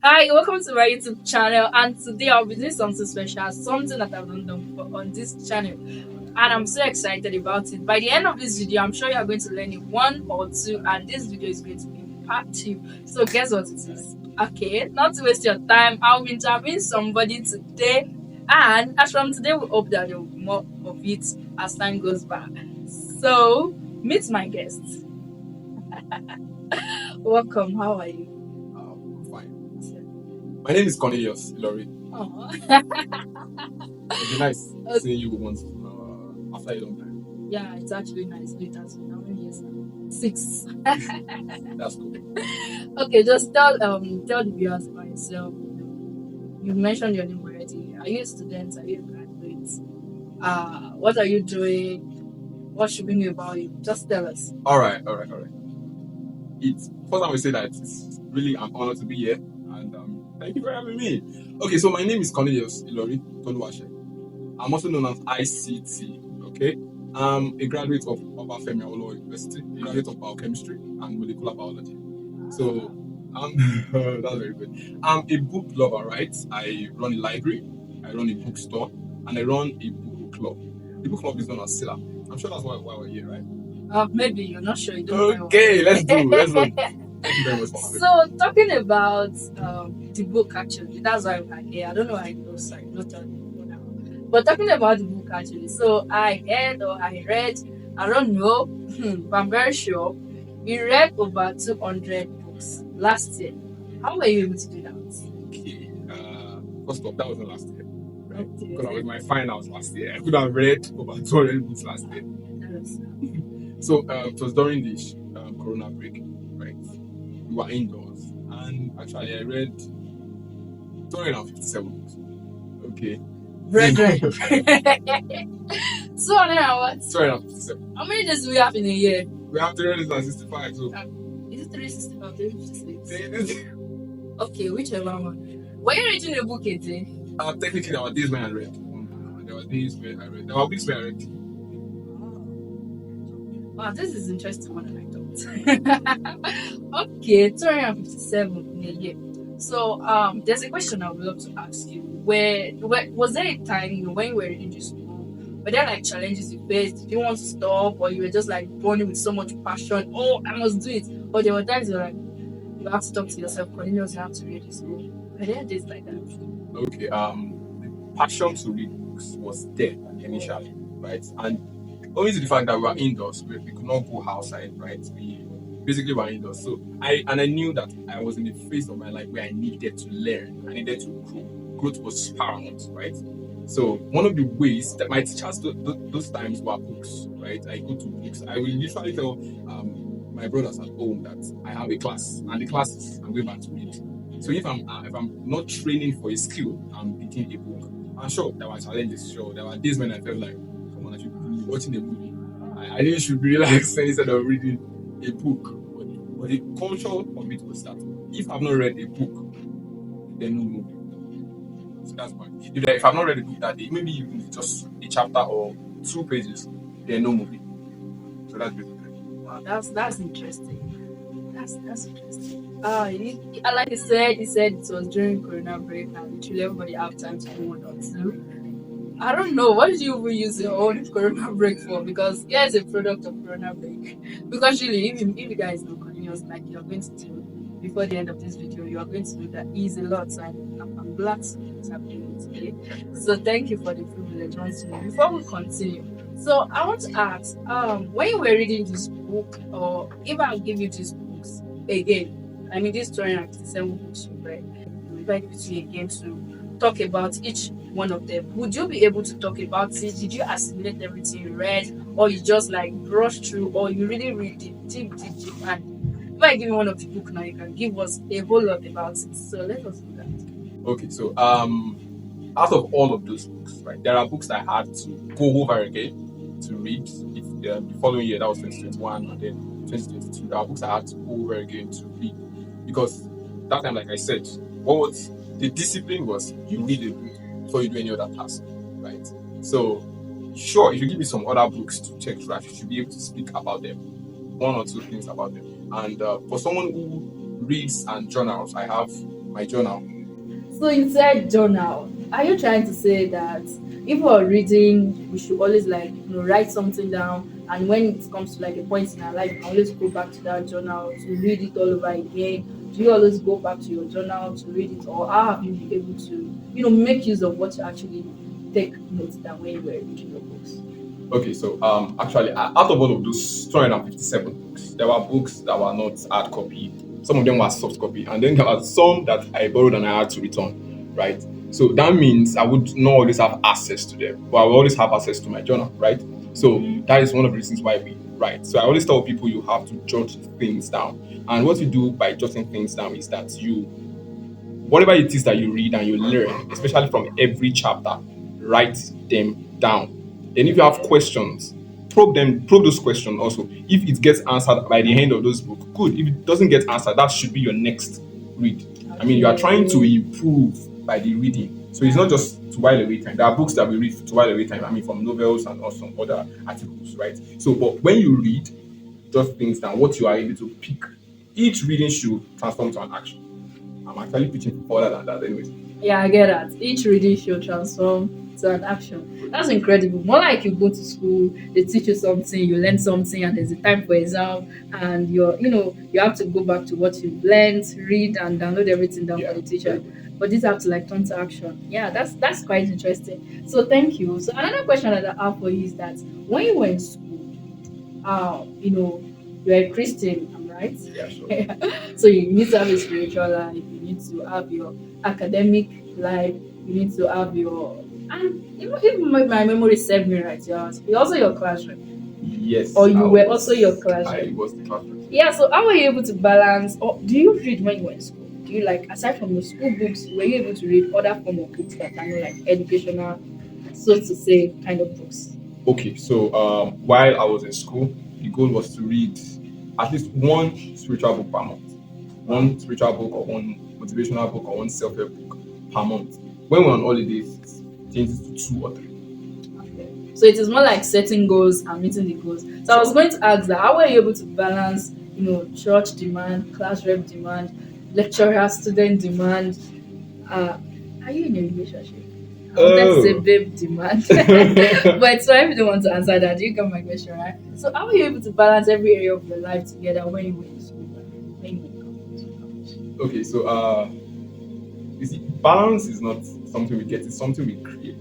Hi, welcome to my YouTube channel, and today I'll be doing something special, something that I've not done before on this channel, and I'm so excited about it. By the end of this video, I'm sure you are going to learn in one or two, and this video is going to be part 2. So guess what it is? Okay, not to waste your time, I'll be interviewing somebody today, and as from today, we hope that there will be more of it as time goes by. So meet my guests. Welcome. How are you? I'm fine. My name is Cornelius Ilori. Oh. It'd be nice seeing you once after a long time. Yeah, it's actually nice. It has been how many years now? 6. That's cool. Okay, just tell the viewers about yourself. You mentioned your name already. Are you a student? Are you a graduate? What are you doing? What should we know about you? Just tell us. All right. It's first I will say that it's really an honor to be here, and thank you for having me. Okay, so my name is Cornelius Ilori Todo. I'm also known as ICT. Okay, I'm a graduate of Obafemi Awolowo University, graduate of biochemistry and molecular biology. So that's very good. I'm a book lover, right? I run a library, I run a bookstore, and I run a book club. The book club is known as sylher. I'm sure that's why we're here, right? Maybe you're not sure. You don't know. Okay, let's do. Thank you very much for having me. So talking about the book, actually, that's why we're here. I don't know why I know, sorry, not telling you now. But talking about the book, actually, so I heard or I read, I don't know, but I'm very sure you read over 200 books last year. How were you able to do that? Okay, first off, that wasn't last year, right? Okay. Because I was my finals last year. I could have read over 200 books last year. Yes. So it was during the Corona break, right? We were indoors, and actually I read 257 books. Okay. Brethren. 200 and what? 257. How many days do we have in a year? We have 365. So Is it 365 or 356? Okay, whichever one. Were you reading a book a day? Technically, there were days when I read. There were days where I read. There were weeks where I read. Wow, this is interesting more than I thought. Okay, 257 in a year. So there's a question I would love to ask you. Where was there a time when you were reading this book? Were there like challenges you faced? Did you want to stop, or you were just like burning with so much passion? Oh, I must do it. Or there were times you're like, you have to talk to yourself, Cornelius, you have to read this book. Were there days like that? Okay, the passion to read books was there initially, right? And owing to the fact that we were indoors, we could not go outside, right? We basically were indoors. So I knew that I was in the phase of my life where I needed to learn, I needed to grow. Growth was paramount, right? So one of the ways that my teachers those times were books, right? I go to books. I will usually tell my brothers at home that I have a class, and the class is I'm going back to read. So if I'm not training for a skill, I'm reading a book. And sure, there were challenges. Sure, there were days when I felt like, come on, I should be watching a movie. I really should be relaxing instead of reading a book. But the culture of it was that if I've not read a book, then no movie. So that's why. If I've not read a book that day, maybe even just a chapter or 2 pages, then no movie. So that's basically. Wow, that's interesting. That's interesting. Like he said it was during Corona break, and literally everybody have time to do one or two. I don't know, what did you even use your own Corona break for? Because here's a product of Corona break. Because really, if you guys know continuous like you're going to do before the end of this video, you are going to know that is a lot. So I'm glad to know what's happening today. So thank you for the privilege once again. Before we continue, so I want to ask, when you were reading this book, or if I give you these books again, I mean these 257 books you read, if I give it to you again to talk about each one of them, would you be able to talk about it? Did you assimilate everything you read, or you just like brush through, or you really read it deep? And if I give you one of the book now, you can give us a whole lot about it. So let us do that. Okay, so out of all of those books, right, there are books that I had to go over again to read. If the following year, that was 2021, and then 2022, there are books I had to go over again to read, because that time, like I said, what was the discipline was you read a book before you do any other task, right? So sure, if you give me some other books to check through, I should be able to speak about them, 1 or 2 things about them. And for someone who reads and journals, I have My journal. So you said journal. Are you trying to say that if we're reading, we should always like write something down, and when it comes to like a point in our life, we can always go back to that journal to read it all over again? Do you always go back to your journal to read it, or how have you been able to make use of what you actually take notes down when you were reading your books? Okay, so actually, out of all of those 257 books, there were books that were not hard copy. Some of them were soft copy, and then there were some that I borrowed and I had to return, right? So that means I would not always have access to them, but I will always have access to my journal, right? So that is one of the reasons why we write. So I always tell people you have to jot things down, and what you do by jotting things down is that whatever it is that you read and you learn, especially from every chapter, write them down. Then if you have questions, probe those questions also. If it gets answered by the end of those books, good. If it doesn't get answered, that should be your next read. I mean, you are trying to improve by the reading. So it's not just to while away time. There are books that we read to while away time. I mean, from novels and also some other articles, right? So, but when you read, just things down, what you are able to pick, each reading should transform to an action. I'm actually preaching further than that, anyways. Yeah, I get that. Each reading should transform to an action. That's incredible. More like you go to school, they teach you something, you learn something, and there's a time for exam, and you have to go back to what you've learned, read, and download everything down for the teacher. But these have to like turn to action. Yeah, that's quite interesting. So thank you. So another question that I have for you is that when you were in school, you're a Christian, am I right? Yeah, sure. So you need to have a spiritual life, you need to have your academic life, you need to have your, and if my memory served me right, you're also your classroom. Yes. Or you were also your classroom. I was the classroom. Yeah, so how were you able to balance, or do you read when you were in school? Do you like, aside from your school books, were you able to read other form of books that are not like educational, so to say, kind of books? Okay, so while I was in school, the goal was to read at least one spiritual book per month. One spiritual book or one motivational book or one self-help book per month. When we're on holidays, it changes to 2 or 3. Okay. So it is more like setting goals and meeting the goals. So I was going to ask that how were you able to balance, church demand, class rep demand, lecturer student demand? Are you in a relationship? I wanted to say babe demand, but so I really don't want to answer that. You got my question, right? So how were you able to balance every area of your life together when you were in school? When you Okay, so you see, balance is not something we get; it's something we create.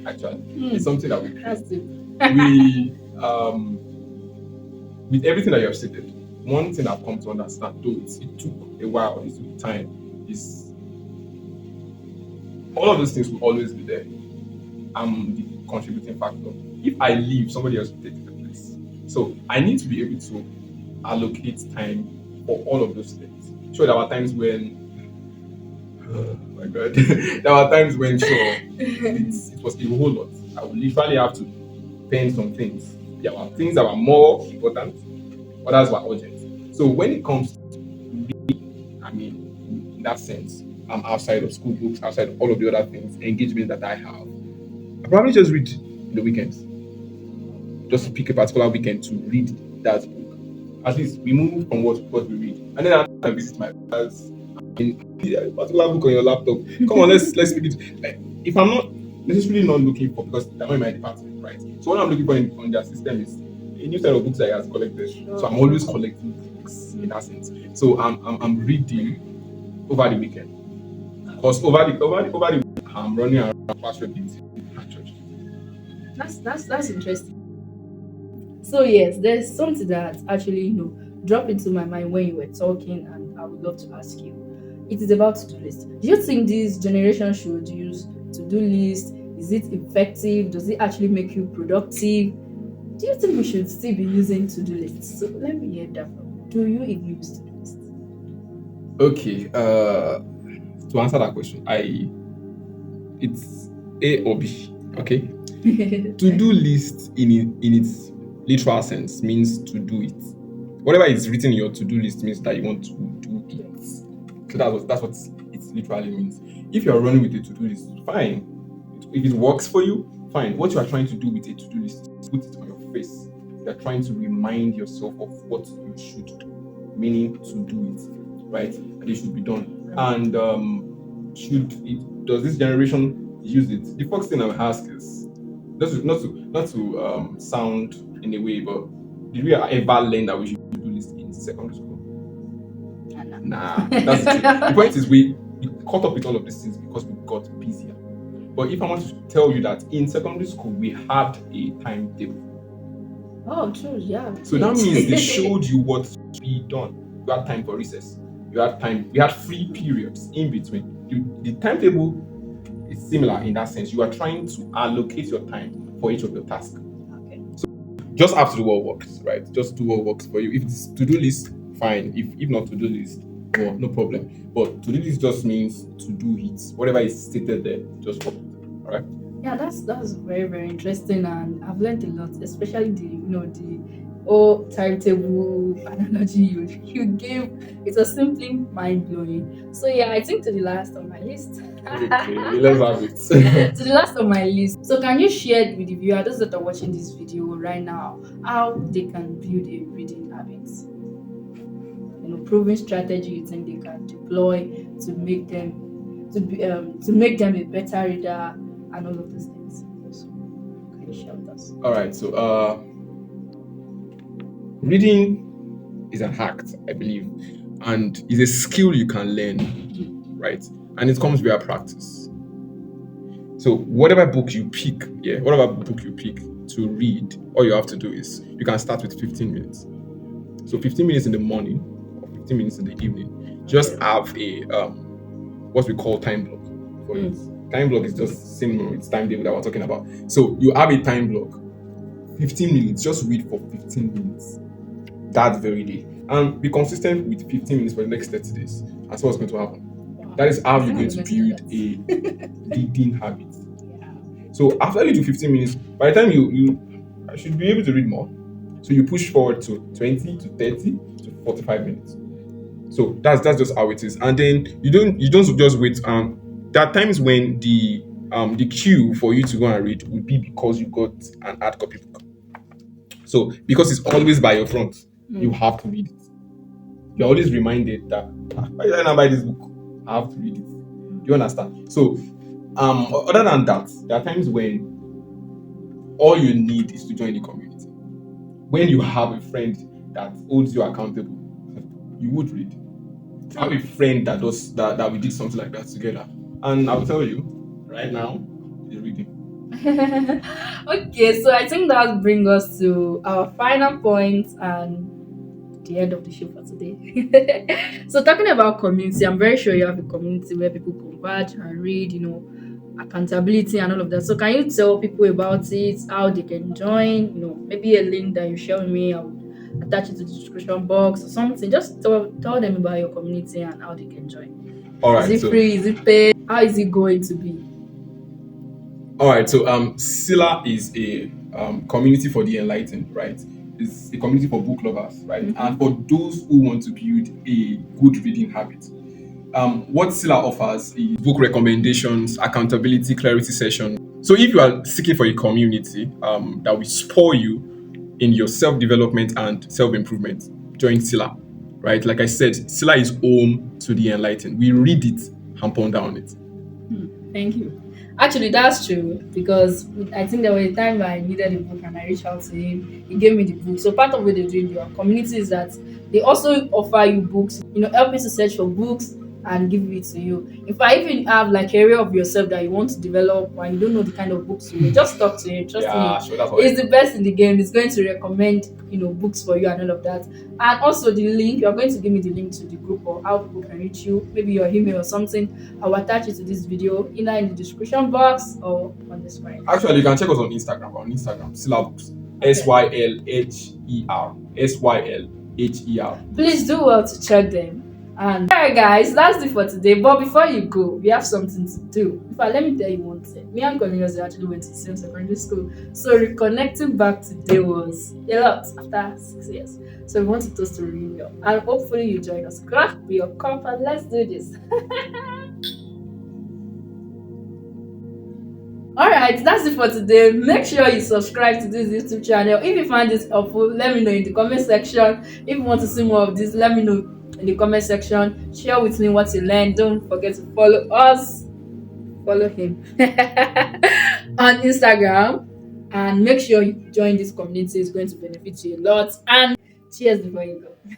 Actually, it's something that we create. That's it. We with everything that you have stated, one thing I've come to understand, though it took a while, it took time, is all of those things will always be there. I'm the contributing factor. If I leave, somebody else will take the place. So I need to be able to allocate time for all of those things. Sure, there were times when, oh my God, there were times when, sure, it was a whole lot. I would literally have to pen some things. There were things that were more important, others were urgent. So when it comes to reading, I mean, in that sense, I'm outside of school books, outside of all of the other things, engagement that I have. I probably just read in the weekends. Just pick a particular weekend to read that book. At least we move from what we read. And then I visit my class. A particular book on your laptop. Come on, let's pick it. Like, if I'm not necessarily not looking for, because they're not in my department, right? So what I'm looking for on their system is a new set of books that he has collected. So I'm always collecting books in that sense. So I'm reading over the weekend. Because over the week, I'm running around classroom at church. That's interesting. So yes, there's something that actually dropped into my mind when you were talking, and I would love to ask you. It is about to-do list. Do you think this generation should use to-do list? Is it effective? Does it actually make you productive? Do you think we should still be using to-do lists? So let me hear that from you. Do you even use to-do lists? Okay, to answer that question, it's A or B. Okay, to-do list in its literal sense means to do it. Whatever is written in your to-do list means that you want to do it. So that's what it literally means. If you're running with a to-do list, fine. If it works for you, fine. What you are trying to do with a to-do list is put it on your face. You're trying to remind yourself of what you should do, meaning to do it, right? And it should be done. And does this generation use it? The first thing I would ask is not to sound in a way, but did we ever learn that we should do this in secondary school? Nah, that's the truth. The point is we caught up with all of these things because we got busier. But if I want to tell you that in secondary school we had a timetable. Oh, true, yeah. So that means they showed you what to be done. You had time for recess. You had time. We had free periods in between. The timetable is similar in that sense. You are trying to allocate your time for each of your tasks. Okay. So just have to do what works, right? Just do what works for you. If it's to-do list, fine. If not to-do list, well, no problem. But to-do list just means to do it. Whatever is stated there, just work. All right. Yeah, that's very, very interesting, and I've learned a lot, especially the whole timetable analogy you gave. It was simply mind blowing. So yeah, I think to the last on my list. Okay, let's have it. To the last on my list. So can you share with the viewer, those that are watching this video right now, how they can build a reading habit? Proven strategy you think they can deploy to make them a better reader and all of those things. So can you share with us? All right. So reading is an act, I believe, and is a skill you can learn, right? And it comes via practice. So whatever book you pick to read, all you have to do is you can start with 15 minutes. So 15 minutes in the morning or 15 minutes in the evening. Just have a what we call time block for it. Time block is just similar. It's timetable that we're talking about. So you have a time block, 15 minutes. Just read for 15 minutes that very day, and be consistent with 15 minutes for the next 30 days. That's what's going to happen. Wow. That is how you're going to build a reading habit. Yeah. So after you do 15 minutes, by the time you should be able to read more. So you push forward to 20 to 30 to 45 minutes. So that's just how it is. And then you don't just wait. There are times when the queue for you to go and read would be because you got an hard copy book. So because it's always by your front, you have to read it. You're always reminded that why did I not buy this book? I have to read it. Do you understand? So other than that, there are times when all you need is to join the community. When you have a friend that holds you accountable, you would read. I have a friend that does that we did something like that together. And I'll tell you, right now, he's reading. Okay, so I think that brings us to our final point and the end of the show for today. So talking about community, I'm very sure you have a community where people converge and read, accountability and all of that. So can you tell people about it, how they can join, maybe a link that you share with me, I'll attach it to the description box or something. Just tell them about your community and how they can join. All right. Is it free? Is it paid? How is it going to be? All right. So sylher is a community for the enlightened, right? It's a community for book lovers, right? Mm-hmm. And for those who want to build a good reading habit. What sylher offers is book recommendations, accountability, clarity sessions. So if you are seeking for a community that will spur you in your self-development and self-improvement, join sylher, right? Like I said, sylher is home to the enlightened. We read it and ponder on it. Thank you. Actually, that's true, because I think there was a time I needed a book and I reached out to him. He gave me the book. So part of what they do in your community is that they also offer you books, help you to search for books and give it to you. If I even have like area of yourself that you want to develop and you don't know the kind of books you need, just talk to him. Trust me, sure, he's the best in the game. He's going to recommend books for you and all of that. And also the link, you're going to give me the link to the group or how people can reach you, maybe your email or something. I'll attach it to this video either in the description box or on the screen. Actually, you can check us on Instagram. Sylher Books. SYLHER. Please do well to check them. And alright guys, that's it for today. But before you go, we have something to do. Let me tell you one thing. Me and Cornelius actually went to the same secondary school. So reconnecting back today was a lot after 6 years. So we want to toast a reunion. And hopefully you join us. Crack your cup and let's do this. Alright, that's it for today. Make sure you subscribe to this YouTube channel. If you find this helpful, let me know in the comment section. If you want to see more of this, let me know in the comment section. Share with me what you learned. Don't forget to follow us, follow him on Instagram, and make sure you join this community. It's going to benefit you a lot. And cheers before you go.